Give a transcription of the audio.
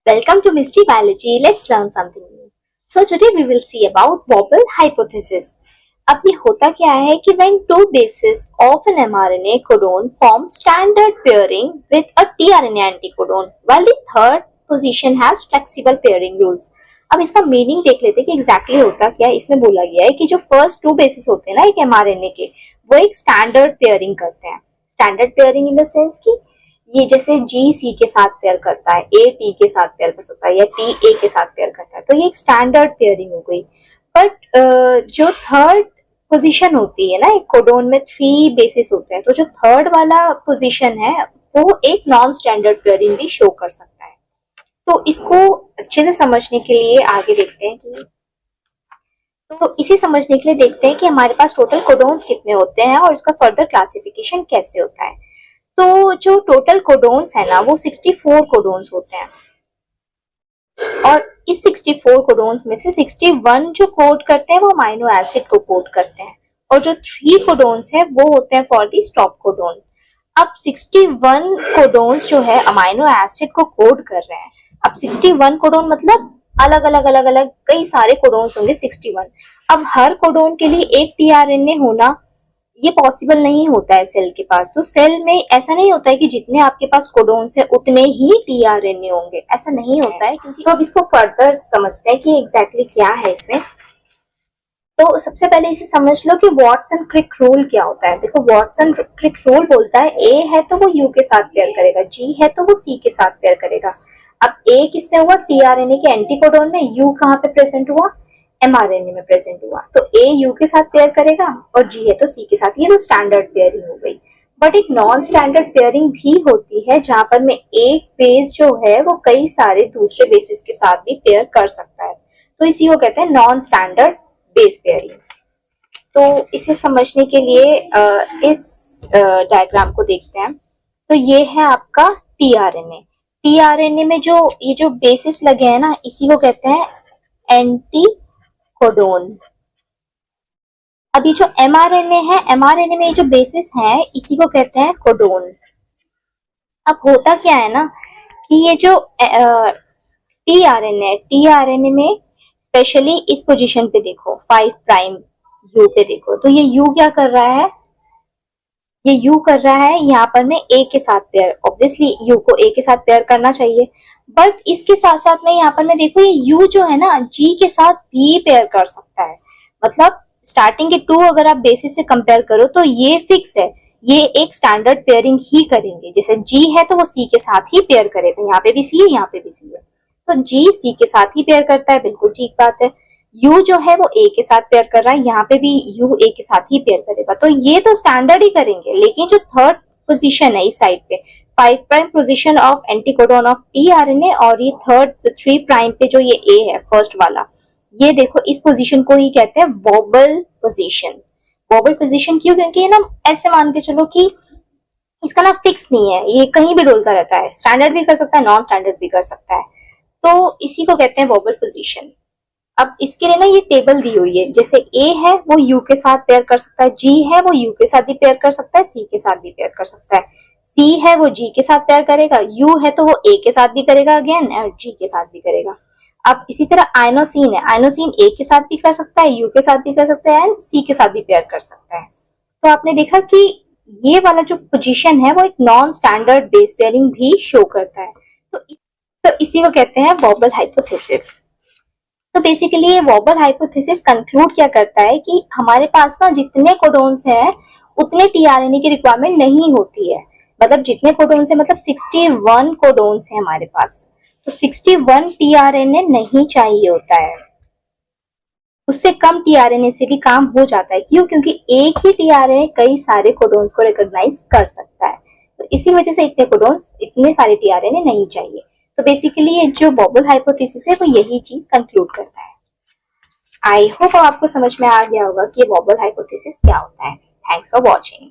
Welcome to Mystery Biology. Let's learn something new. So today we will see about Wobble hypothesis. अब ये होता क्या है कि when two bases of an mRNA codon form standard pairing with a tRNA anticodon, while the third position has flexible pairing rules. अब इसका meaning देख लेते हैं कि एग्जैक्टली होता क्या है. इसमें बोला गया है कि जो फर्स्ट टू बेसिस होते हैं ना एक mRNA के, वो एक स्टैंडर्ड पेयरिंग करते हैं. Standard pairing in the sense की ये जैसे जी सी के साथ पेयर करता है, ए टी के साथ पेयर कर सकता है या टी ए के साथ पेयर करता है, तो ये एक स्टैंडर्ड पेयरिंग हो गई. बट जो थर्ड पोजीशन होती है ना एक कोडोन में थ्री बेसिस होते हैं, तो जो थर्ड वाला पोजीशन है वो एक नॉन स्टैंडर्ड पेयरिंग भी शो कर सकता है. तो इसको अच्छे से समझने के लिए आगे देखते हैं कि तो इसे समझने के लिए देखते हैं कि हमारे पास टोटल कोडोन्स कितने होते हैं और इसका फर्दर क्लासिफिकेशन कैसे होता है. तो जो टोटल कोडोन्स है ना वो 64 कोडोन्स होते हैं और इस 64 कोडोन्स में से 61 जो कोड करते हैं वो अमाइनो एसिड को कोड करते हैं और जो 3 कोडोन्स है वो होते हैं फॉर दी स्टॉप कोडोन. अब 61 कोडोन्स जो है अमाइनो एसिड को कोड कर रहे हैं. अब 61 कोडोन मतलब अलग अलग कई सारे कोडोन्स होंगे 61. अब हर कोडोन के लिए एक टीआरएनए होना ये पॉसिबल नहीं होता है सेल के पास. तो सेल में ऐसा नहीं होता है कि जितने आपके पास कोडोन्स है उतने ही टीआरएनए होंगे, ऐसा नहीं होता है. क्योंकि तो अब इसको फर्दर समझते हैं कि एग्जैक्टली क्या है इसमें. तो सबसे पहले इसे समझ लो कि वॉटसन क्रिक रूल क्या होता है. देखो वॉटसन क्रिक रूल बोलता है ए है तो वो यू के साथ पेयर करेगा, जी है तो वो सी के साथ पेयर करेगा. अब ए किसमें हुआ, टीआरएनए के एंटीकोडोन में, यू कहाँ पे प्रेजेंट हुआ, एमआरएनए में प्रेजेंट हुआ. तो ए यू के साथ पेयर करेगा और जी है तो सी के साथ. ये तो स्टैंडर्ड पेयरिंग हो गई. बट एक नॉन स्टैंडर्ड पेयरिंग भी होती है जहां पर में एक बेस जो है वो कई सारे दूसरे बेसिस के साथ भी पेयर कर सकता है. तो इसी को कहते हैं नॉन स्टैंडर्ड बेस पेयरिंग. तो इसे समझने के लिए इस डायग्राम को देखते हैं. तो ये है आपका टीआरएनए. टीआरएनए में जो ये जो बेसिस लगे हैं ना इसी को कहते हैं एंटी कोडोन. अभी जो एमआरएनए है, एमआरएनए में जो बेसिस है इसी को कहते हैं कोडोन. अब होता क्या है ना कि ये जो टीआरएनए में स्पेशली इस पोजीशन पे देखो 5 प्राइम यू पे देखो, तो ये यू क्या कर रहा है, ये यू कर रहा है यहाँ पर में ए के साथ पेयर. ऑब्वियसली यू को ए के साथ पेयर करना चाहिए, बट इसके साथ साथ में यहाँ पर में देखो ये यू जो है ना जी के साथ भी पेयर कर सकता है. मतलब स्टार्टिंग के 2 अगर आप बेसिस से कंपेयर करो तो ये फिक्स है, ये एक स्टैंडर्ड पेयरिंग ही करेंगे. जैसे जी है तो वो सी के साथ ही पेयर करेगा, यहाँ पे भी सी है यहाँ पे भी सी है, तो जी सी के साथ ही पेयर करता है, बिल्कुल ठीक बात है. यू जो है वो ए के साथ पेयर कर रहा है, यहाँ पे भी यू ए के साथ ही पेयर करेगा, तो ये तो स्टैंडर्ड ही करेंगे. लेकिन जो थर्ड पोजीशन है इस साइड पे 5 prime position of anticodon of tRNA और ये थर्ड 3 प्राइम पे जो ये ए है फर्स्ट वाला, ये देखो इस पोजीशन को ही कहते हैं वॉबल पोजीशन. वॉबल पोजीशन क्यों, क्योंकि ना ऐसे मान के चलो कि इसका ना फिक्स नहीं है, ये कहीं भी डोलता रहता है. स्टैंडर्ड भी कर सकता है, नॉन स्टैंडर्ड भी कर सकता है, तो इसी को कहते हैं वॉबल पोजीशन. अब इसके लिए ना ये टेबल दी हुई है. जैसे ए है वो यू के साथ पेयर कर सकता है, जी है वो यू के साथ भी पेयर कर सकता है, सी के साथ भी पेयर कर सकता है, सी है वो जी के साथ पेयर करेगा, यू है तो वो ए के साथ भी करेगा अगेन और जी के साथ भी करेगा. अब इसी तरह आइनोसिन है, आइनोसिन ए के साथ भी कर सकता है, यू के साथ भी कर सकता है एंड सी के साथ भी पेयर कर सकता है. तो आपने देखा कि ये वाला जो पोजीशन है वो एक नॉन स्टैंडर्ड बेस पेयरिंग भी शो करता है. तो इसी को कहते हैं वॉबल हाइपोथेसिस. तो बेसिकली ये वॉबल हाइपोथेसिस कंक्लूड क्या करता है कि हमारे पास ना जितने कोडोन्स हैं उतने टीआरएनए की रिक्वायरमेंट नहीं होती है. मतलब जितने कोडोन्स है मतलब 61 कोडोन्स है हमारे पास, तो 61 टीआरएनए नहीं चाहिए होता है. उससे कम टीआरएनए से भी काम हो जाता है. क्यों, क्योंकि एक ही टीआरएनए कई सारे कोडोन्स को रिकॉग्नाइज कर सकता है. तो इसी वजह से इतने कोडोन्स, इतने सारे टीआरएनए नहीं चाहिए. तो बेसिकली ये जो वॉबल हाइपोथेसिस है वो यही चीज कंक्लूड करता है. आई होप आपको समझ में आ गया होगा कि वॉबल हाइपोथेसिस क्या होता है. Thanks for watching.